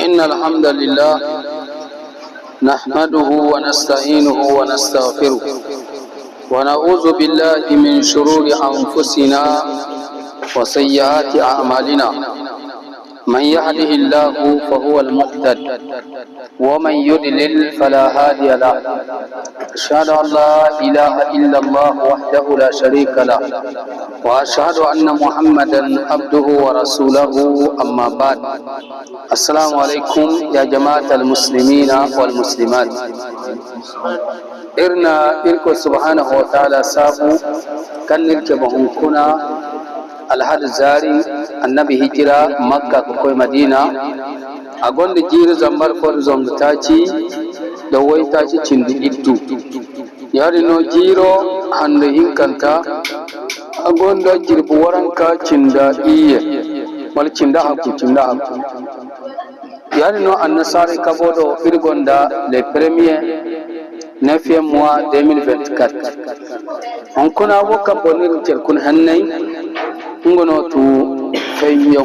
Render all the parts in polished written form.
إن الحمد لله نحمده ونستعينه ونستغفره ونعوذ بالله من شرور أنفسنا وسيئات أعمالنا. من يهده الله فهو المهتد ومن يضلل فلا هادي له. أشهد أن لا إله إلا الله وحده لا شريك له وأشهد أن محمدا عبده ورسوله. أما بعد، السلام عليكم يا جماعة المسلمين والمسلمات. إركو سبحانه وتعالى سابو كان نركبهم كنا الحد زاري النبي هجرة مكة كوي مدينة أقول جير زمبر كور زمتاچي دوي تاچي چندي إدو yari no jiro hande hinkanta agonda jirbu waranka cinda iye wal cinda hakku yari no annasari kabodo irgonda le premier 9e mois 2024 on kuna woka bonir cerkun hannai ngono tu feyyo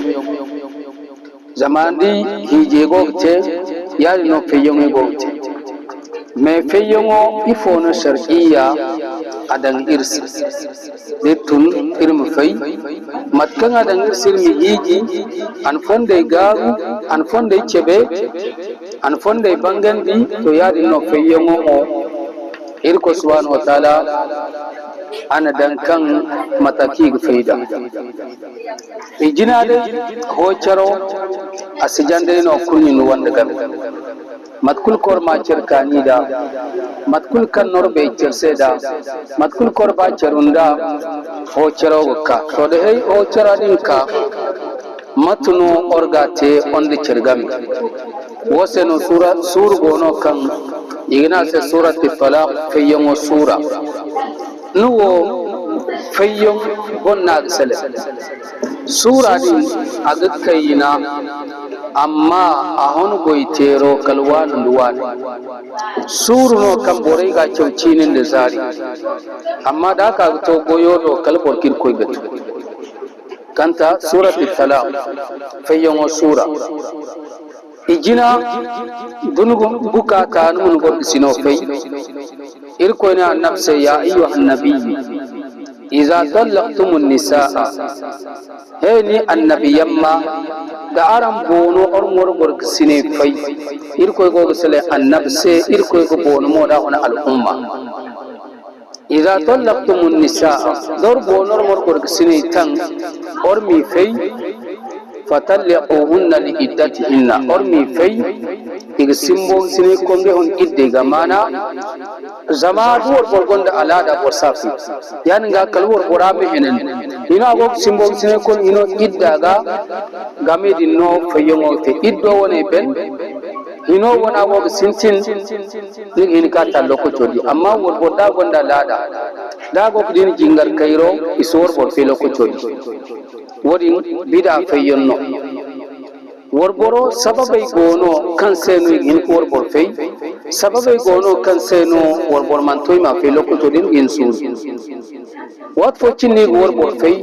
zamandi hije gogte yari no feyyo gogte mais feyongo ifono shar'iyya adan irsi litun irmu fay matkan adan irsi mi hiji an fonde garu an fonde chebe an fonde bangandi to yadi no feyongo mo irko subhanahu wa ta'ala ana dankan mataki faida ijinade hocharo asijande no kunni wanda gabe matkul kor ma cerkani da matkul kan norbe cerseda matkul kor ba cerunda ho cero ka to de hey o ceradin ka matno orgate onde cergami woseno sur gono kan igna se surati talaq fayyo sura nuwo fayyo gonna sele sura din agakayina amma ahon goitero kalwan duwan suru no kan borai ga caucinin da zari amma da ka to goyo do kalbor kirkoi gatu kanta suratul talaq fayyan sura ijina dunugo bukata nun go sino fay irko ne annabse ya ayyuhan nabiyyi إذا طلقتم النساء هني النبي يما دا أرم بونو أرمور برك سنة في إركو يقول سلة النبس إركو يقول بونو مودا هنا الأمة إذا طلقتم النساء دور بونو أرمور برك سنة تن أرمي في فطلقوهن لعدتهن أرمي في إغسمبو سنة كم بهن إدّي غمانا zama duwar borgon da alada borsafi yani ga kalwar borabe henen ina go simbol sine kon ino iddaga game di no fayongo te iddo wone ben ino wona go sintin ni in ka tallo ko chodi amma wor boda gonda lada da go din jingar kairo isor bor felo ko chodi wodi bida fayonno worboro sababai gono kan senu in worbor fay sababai gono kan senu worbor mantoy ma fe lokuto din in su wat fo cinni worbor fay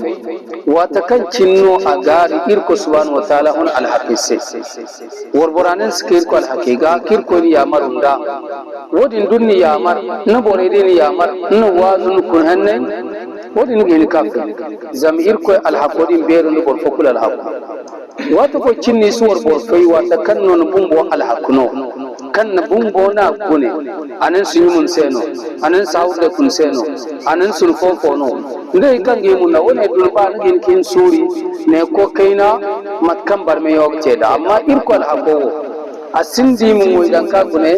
wata kan cinno agari irko subhanahu wa ta'ala on al haqisi worboranen skir ko al haqiqa kirko ni yamarunda wodin dunni yamar na bore din yamar no wazun kun hanne wodin gel kafi zam irko al haqodin beru no bor fokul al haq wata ko cinni suwar borfai wata kan non bumbo alhakuno kan na bumbo na gune anan sun mun seno anan saude kun seno anan sun fofo no ndai kan ge mun na wone dulba ngin kin suri ne ko kaina matkan barme yok ceda amma irko alhaqo asindi mun moidan ka gune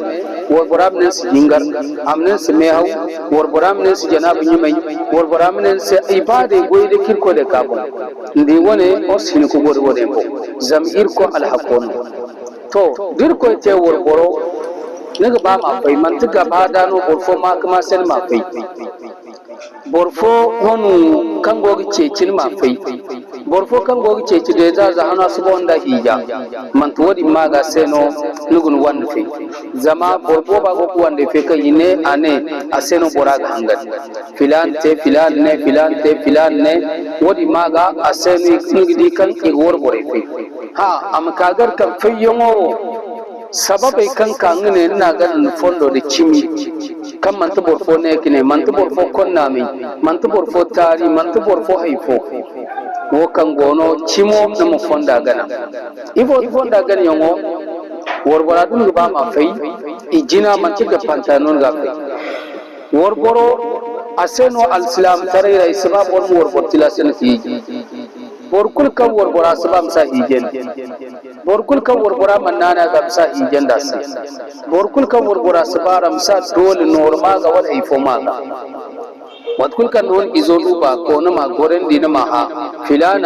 wor boram ne jingar amnen se mehaw wor boram ne se janab nyimay wor boram ne se ibade goyde kirko de kabo ndi wone osin ko gode wode ko zamir ko al hakon to dir ko te wor boro naga ba ma fay man tiga ba dano borfo ma kuma sen ma fay borfo honu kango gi cecin ma fay borfo kango gi ceci de za hana su bonda hija man to wodi maga seno nugun wande fay zama borfo ba go wande fe kan ine ane aseno boraga hangan filan ne wodi maga aseno ngidi kan igor bore fe ha am kagar kan fayyongo sababai kan kangane na ganin fondo da kimi kan man tubur fo ne kine man tubur fo konna mi man tubur fo tari man tubur fo haifo wo kan gono cimo na mu fonda gana ifo fonda gana yongo worbora dun ba ma fai ijina man tiga pantanon ga fai worboro aseno alislam tarayra isbab worbor tilasen fi borkul kan worbora sabam sa hijen borkul kan worbora manana ga sa hijen da sa borkul kan worbora sabaram sa dole norma ga wal ifo ma watkul kan non izo duba ko na ma goren dina ma ha filana